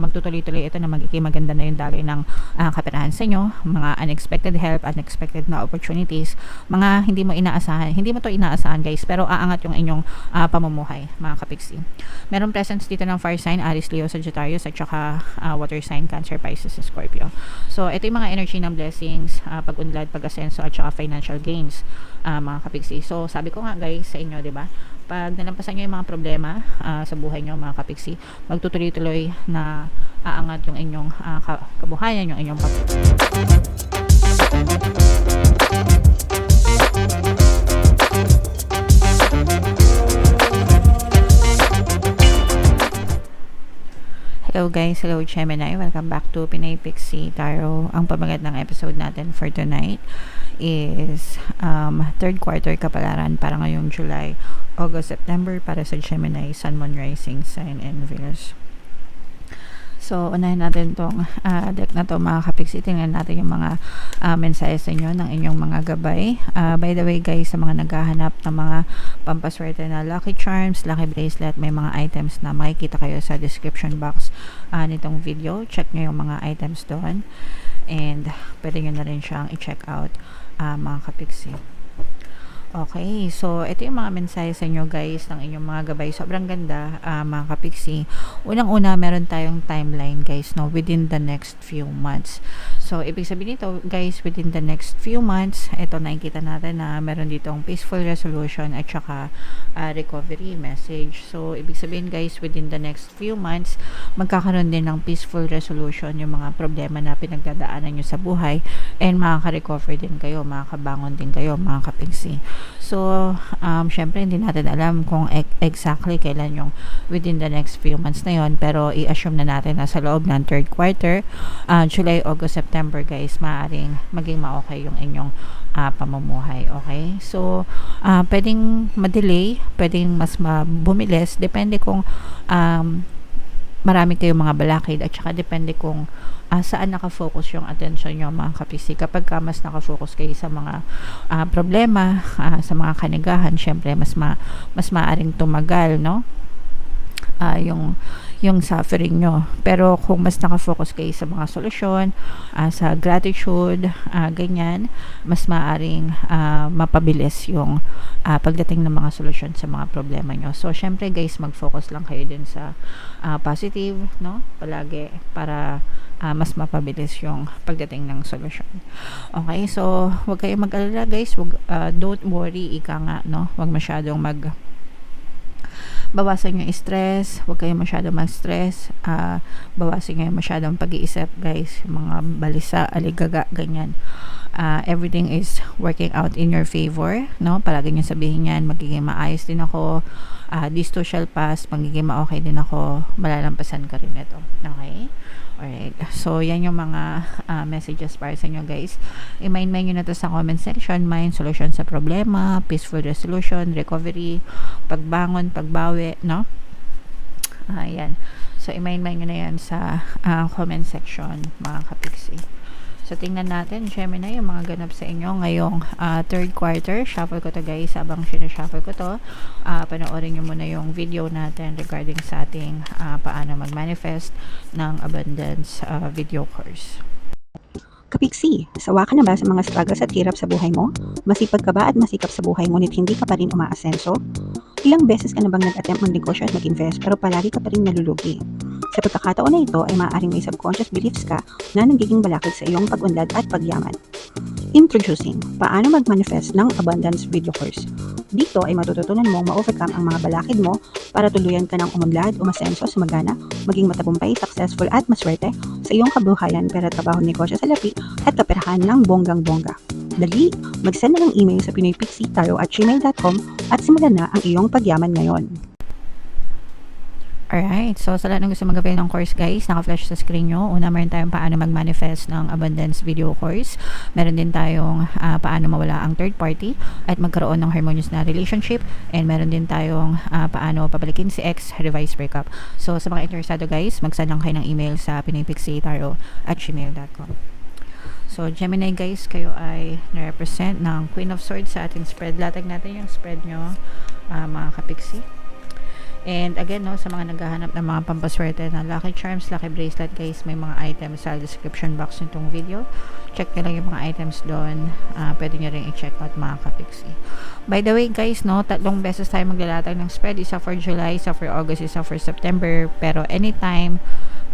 magtutuloy-tuloy ito na magiging maganda na yung daloy ng kaperahan sa inyo, mga unexpected help, unexpected na opportunities, mga hindi mo to inaasahan guys, pero aangat yung inyong pamumuhay mga kapiksi. Meron presence dito ng fire sign, Aries, Leo, Sagittarius, at saka water sign, Cancer, Pisces, Scorpio. So ito yung mga energy ng blessings, pag-unlad, pag-asenso, at saka financial gains mga kapiksi. So sabi ko nga guys sa inyo, di ba, pag nalampasan nyo yung mga problema sa buhay nyo mga kapiksi, magtutuloy-tuloy na aangat yung inyong kabuhayan, yung inyong Hello guys, hello Gemini, welcome back to Pinay Pixie Tarot. Ang pamagat ng episode natin for tonight is third quarter kapalaran para ngayong July, August, September para sa Gemini, Sun, Moon, Rising Sign, and Venus. So, unahin natin tong deck na to mga kapiksi. Tingnan natin yung mga mensahe sa inyo ng inyong mga gabay. By the way guys, sa mga naghahanap ng mga pampaswerte na lucky charms, lucky bracelet, may mga items na makikita kayo sa description box nitong video. Check nyo yung mga items doon. And pwede nyo na rin siyang i-check out mga kapiksi. Okay, so ito yung mga mensahe sa inyo guys ng inyong mga gabay. Sobrang ganda mga kapiksi. Unang-una, meron tayong timeline guys, no, within the next few months. So ibig sabihin nito guys, within the next few months, ito nakikita natin na meron ditong peaceful resolution at saka recovery message. So ibig sabihin guys, within the next few months, magkakaroon din ng peaceful resolution yung mga problema na pinagdadaanan nyo sa buhay, and makaka-recover din kayo, makakabangon din kayo mga kapiksi. So, syempre hindi natin alam kung exactly kailan yung within the next few months na yon, pero i-assume na natin na sa loob ng third quarter, July, August, September guys, maaaring maging ma-okay yung inyong pamumuhay. Okay? So, pwedeng ma-delay, pwedeng mas bumilis, depende kung marami kayong mga balakid, at saka depende kung saan nakafocus yung attention nyo mga kapiksi. Kapag mas nakafocus kayo sa mga problema, sa mga kanigahan, syempre mas maaring tumagal, no? Yung suffering nyo. Pero kung mas nakafocus kayo sa mga solusyon, sa gratitude, ganyan, mas maaring mapabilis yung pagdating ng mga solusyon sa mga problema nyo. So, syempre guys, mag-focus lang kayo din sa positive, no? Palagi, para mas mapabilis yung pagdating ng solusyon. Okay, so huwag kayong mag-alala guys, don't worry, ika nga, no? Huwag masyadong bawasan yung stress, huwag kayong masyadong mag-stress, bawasan yung masyadong pag-iisip guys, mga balisa, aligaga, ganyan. Everything is working out in your favor, no? Palagi nyo sabihin yan, magiging maayos din ako, this too shall pass, magiging ma-okay din ako, malalampasan ka rin ito. Okay? Alright, so yan yung mga messages para sa inyo guys. I-mind nyo na to sa comment section. Mind, solution sa problema, peaceful resolution, recovery, pagbangon, pagbawi, no? Yan. So i-mind nyo na yan sa comment section mga kapiksi. So tingnan natin, Gemini, yung mga ganap sa inyo ngayong third quarter. Shuffle ko to guys. Habang sinashuffle ko to, panoorin nyo muna yung video natin regarding sa ating paano mag-manifest ng abundance video course. Kapiksi, sawa ka na ba sa mga struggles at hirap sa buhay mo? Masipag ka ba at masikap sa buhay ngunit hindi ka pa rin umaasenso? Ilang beses ka na bang nag-attempt mag-negosyo at mag-invest pero palagi ka pa rin nalulugi? Sa pagkakataon na ito ay maaaring may subconscious beliefs ka na nagiging balakid sa iyong pag-unlad at pagyaman. Introducing, paano mag-manifest ng abundance video course. Dito ay matututunan mong ma-overcome ang mga balakid mo para tuluyan ka ng umunlad, umasenso, sumagana, maging matagumpay, successful at maswerte sa iyong kabuhayan, pera, trabaho, negosyo, salapi at kaperahan ng bonggang-bongga. Dali, mag-send na ng email sa pinoypixie@gmail.com at simulan na ang iyong pagyaman ngayon. Alright, so sa lahat ng gusto mag-avail ng course guys, naka-flash sa screen nyo. Una, meron tayong paano mag-manifest ng abundance video course. Meron din tayong paano mawala ang third party at magkaroon ng harmonious na relationship. And meron din tayong paano pabalikin si ex, revise breakup. So sa mga interesado guys, mag-send lang kayo ng email sa pinoypixie@gmail.com. So Gemini guys, kayo ay na-represent ng Queen of Swords sa ating spread. Latag natin yung spread nyo mga kapiksi. And again, no, sa mga naghahanap ng mga pampaswerte na lucky charms, lucky bracelet, guys, may mga items sa description box nitong video. Check nyo lang yung mga items doon. Pwede nyo rin i-check out, mga kapiksi. By the way, guys, no, 3 beses tayo maglalatag ng spread. Isa for July, isa for August, isa for September. Pero anytime,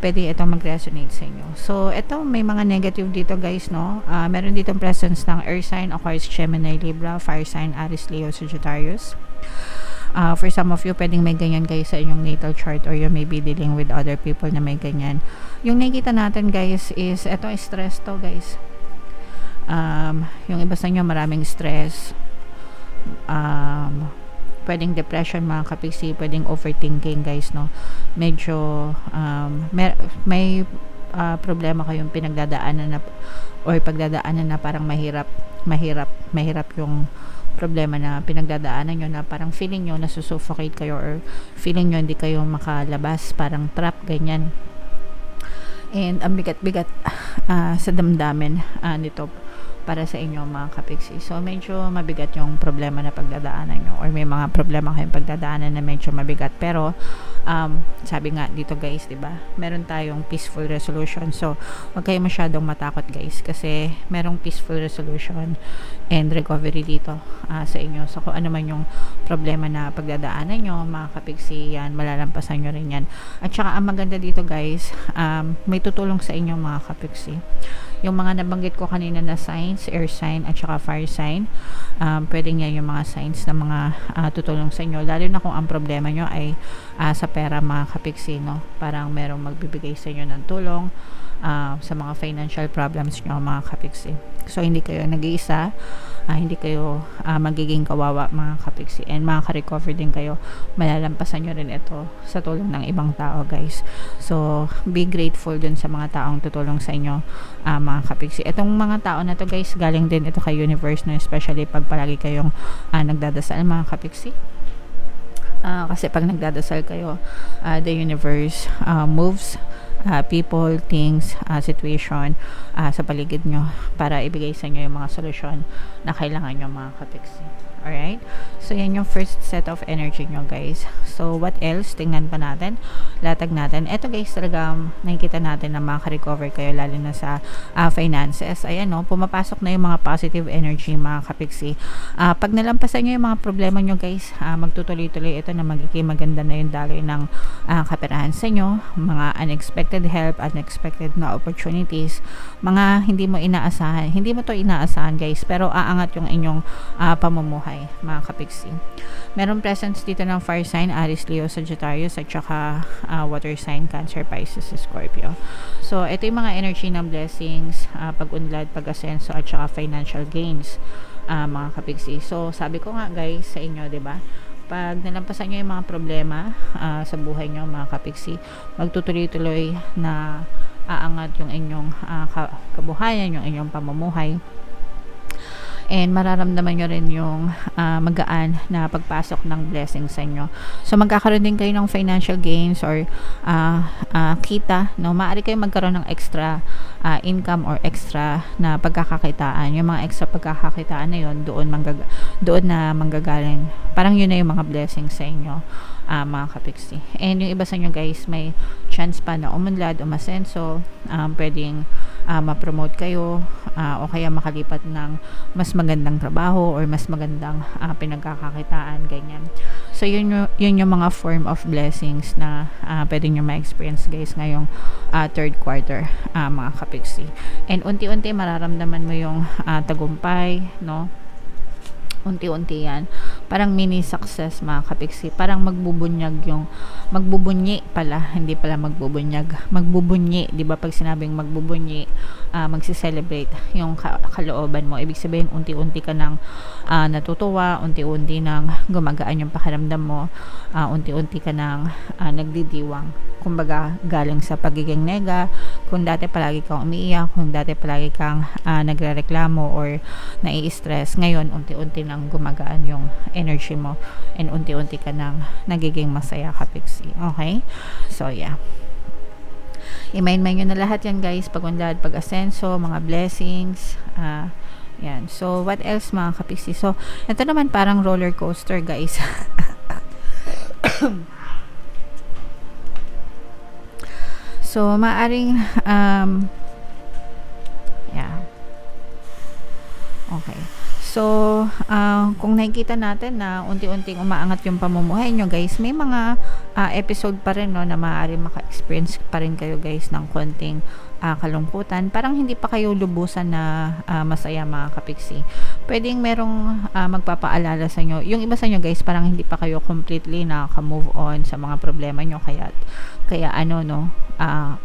pwede ito mag-resonate sa inyo. So, ito, may mga negative dito, guys, no? Meron ditong presence ng Air sign, Aquarius, Gemini, Libra, Fire sign, Aries, Leo, Sagittarius. For some of you, pwedeng may ganyan guys sa inyong natal chart, or you may be dealing with other people na may ganyan. Yung nakikita natin, guys, is eto, stress to, guys. Yung iba sa inyo, maraming stress. Pwedeng depression, mga kapiksi, pwedeng overthinking, guys, no? Medyo may problema kayong pinagdadaanan na, or pagdadaanan na parang mahirap yung problema na pinagdadaanan nyo, na parang feeling nyo nasusuffocate kayo, or feeling nyo hindi kayo makalabas, parang trap, ganyan. And ang bigat-bigat sa damdamin nito para sa inyo, mga kapiksi. So, medyo mabigat yung problema na pagdadaanan nyo, or may mga problema kayong pagdadaanan na medyo mabigat. Pero, sabi nga dito, guys, diba? Meron tayong peaceful resolution. So, wag kayo masyadong matakot, guys, kasi merong peaceful resolution and recovery dito sa inyo. So, kung ano man yung problema na pagdadaanan nyo, mga kapiksi, yan, malalampasan nyo rin yan. At saka, ang maganda dito, guys, may tutulong sa inyo, mga kapiksi. Yung mga nabanggit ko kanina na signs, air sign at saka fire sign, pwedeng yan yung mga signs na mga tutulong sa inyo, lalo na kung ang problema nyo ay sa pera, mga kapiksi, no? Parang merong magbibigay sa inyo ng tulong sa mga financial problems nyo, mga kapiksi. So, hindi kayo nag-iisa, hindi kayo magiging kawawa, mga kapiksi, and makaka-recover din kayo. Malalampasan nyo rin ito sa tulong ng ibang tao, guys. So, be grateful dun sa mga taong tutulong sa inyo, mga kapiksi. Itong mga tao na to, guys, galing din ito kay universe, no? Especially pag palagi kayong nagdadasal, mga kapiksi. Kasi pag nagdadasal kayo, the universe moves people, things, situation sa paligid nyo para ibigay sa inyo yung mga solusyon na kailangan nyo, mga kapiksi. Alright? So, yan yung first set of energy nyo, guys. So, what else? Tingnan pa natin. Latag natin. Ito, guys, talagang nakikita natin na makaka-recover kayo, lalo na sa finances. Ayan, no? Pumapasok na yung mga positive energy, mga kapiksi. Pag nalampasan nyo yung mga problema nyo, guys, magtutuloy-tuloy ito na magiging maganda na yung daloy ng kaperahan sa inyo. Mga unexpected help, unexpected na opportunities, mga hindi mo inaasahan. Hindi mo to inaasahan, guys, pero aangat yung inyong pamumuhay, mga kapiksi. Meron presence dito ng fire sign, Aries, Leo, Sagittarius, at saka water sign, Cancer, Pisces, Scorpio. So, ito yung mga energy ng blessings, pag-unlad, pag-asenso, at saka financial gains, mga kapiksi. So, sabi ko nga, guys, sa inyo, diba? Pag nalampasan nyo yung mga problema sa buhay nyo, mga kapiksi, magtutuloy-tuloy na aangat yung inyong kabuhayan, yung inyong pamumuhay. And mararamdaman nyo rin yung magaan na pagpasok ng blessing sa inyo. So, magkakaroon din kayo ng financial gains or kita, no? Maaari kayo magkaroon ng extra income or extra na pagkakakitaan. Yung mga extra pagkakakitaan na yun, doon na manggagaling. Parang yun na yung mga blessings sa inyo, mga kapiksi. And yung iba sa inyo, guys, may chance pa na umunlad, umasenso, pwedeng ma-promote kayo, o kaya makalipat ng mas magandang trabaho or mas magandang pinagkakakitaan, ganyan. So, yun yung mga form of blessings na pwede nyo ma-experience, guys, ngayong third quarter, mga kapiksi. And unti-unti mararamdaman mo yung tagumpay, no? Unti-unti yan. Parang mini success, mga kapiksi. Parang magbubunyi pala. Hindi pala magbubunyag. Magbubunyi. Di ba pag sinabing magbubunyi, magsi-celebrate yung kalooban mo. Ibig sabihin, unti-unti ka nang natutuwa, unti-unti nang gumagaan yung pakiramdam mo, unti-unti ka nang nagdidiwang. Kumbaga, galing sa pagiging nega, kung dati palagi kang umiiyak, kung dati palagi kang nagrereklamo or nai-stress, ngayon unti-unti nang gumagaan yung energy mo and unti-unti ka nang nagiging masaya, kapiksi. Okay? So, yeah. I-mind nyo na lahat yan, guys. Pag-unlad, pag-asenso, mga blessings, yan. So, what else, mga kapiksi? So, ito naman parang roller coaster, guys. So, maaring, yeah. Okay. So, kung nakikita natin na unti-unting umaangat yung pamumuhay nyo, guys, may mga episode pa rin, no, na maaari maka-experience pa rin kayo, guys, ng konting kalungkutan. Parang hindi pa kayo lubusan na masaya, mga kapiksi. Pwedeng merong magpapaalala sa inyo. Yung iba sa inyo, guys, parang hindi pa kayo completely nakaka-move on sa mga problema nyo. Kaya ano, no,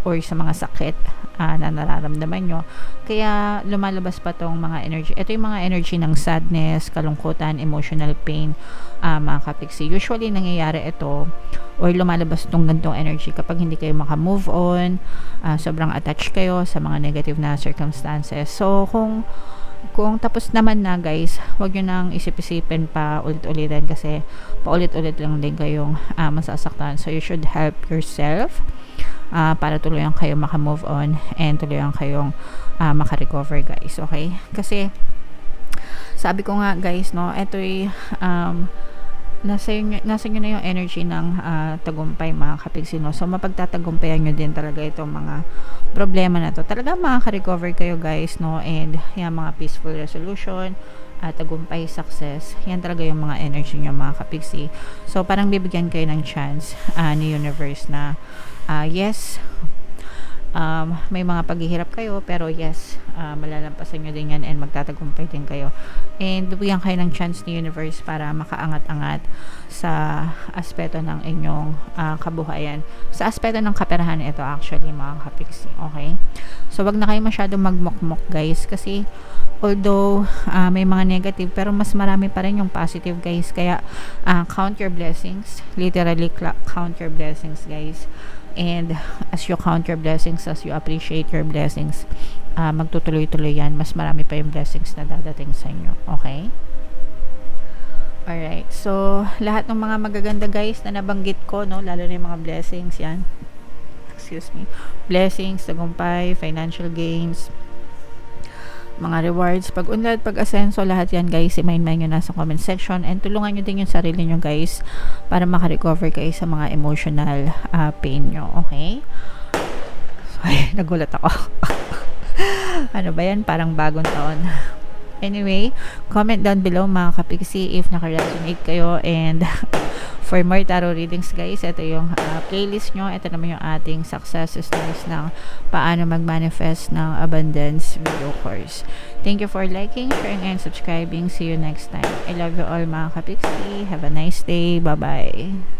or sa mga sakit na nararamdaman nyo. Kaya lumalabas pa tong mga energy. Ito yung mga energy ng sadness, kalungkutan, emotional pain, mga kapiksi. Usually, nangyayari ito or lumalabas tong gantong energy kapag hindi kayo maka-move on, sobrang attached kayo sa mga negative na circumstances. So, kung tapos naman na, guys, wag nyo nang isip-isipin pa ulit-ulitin kasi paulit-ulit lang din kayong masasaktan. So, you should help yourself para tuluyan kayo maka-move on and tuluyan kayong maka-recover, guys. Okay? Kasi sabi ko nga, guys, no, ito'y nasa inyo na yung energy ng tagumpay, mga kapiksi, no? So mapagtatagumpayan nyo din talaga itong mga problema na to. Talaga makaka-recover kayo, guys, no? And yung mga peaceful resolution, tagumpay, success, yan talaga yung mga energy nyo, mga kapiksi. So parang bibigyan kayo ng chance ni universe na yes, may mga paghihirap kayo, pero yes, malalampasan nyo din yan and magtatagumpay din kayo. And bibigyan kayo ng chance ni universe para makaangat-angat sa aspeto ng inyong kabuhayan. Sa aspeto ng kaperahan ito, actually, mga kapiksi. Okay? So, wag na kayo masyadong magmokmok, guys, kasi although may mga negative, pero mas marami pa rin yung positive, guys. Kaya count your blessings, literally count your blessings, guys. And as you count your blessings, as you appreciate your blessings, magtutuloy-tuloy yan. Mas marami pa yung blessings na dadating sa inyo. Okay? Alright. So, lahat ng mga magaganda, guys, na nabanggit ko, no, lalo na yung mga blessings, yan. Excuse me. Blessings, tagumpay, financial gains, mga rewards, pag-unlad, pag-asenso, lahat yan, guys, i-mind nyo na sa comment section and tulungan nyo din yung sarili nyo, guys, para maka-recover kayo sa mga emotional pain nyo, okay? Ay, nagulat ako. Ano ba yan? Parang bagong taon. Anyway, comment down below, mga kapiksi, if naka-resonate kayo, and for more tarot readings, guys, ito yung playlist nyo. Ito naman yung ating success stories ng paano mag-manifest ng abundance video course. Thank you for liking, sharing, and subscribing. See you next time. I love you all, mga kapiksi. Have a nice day. Bye-bye.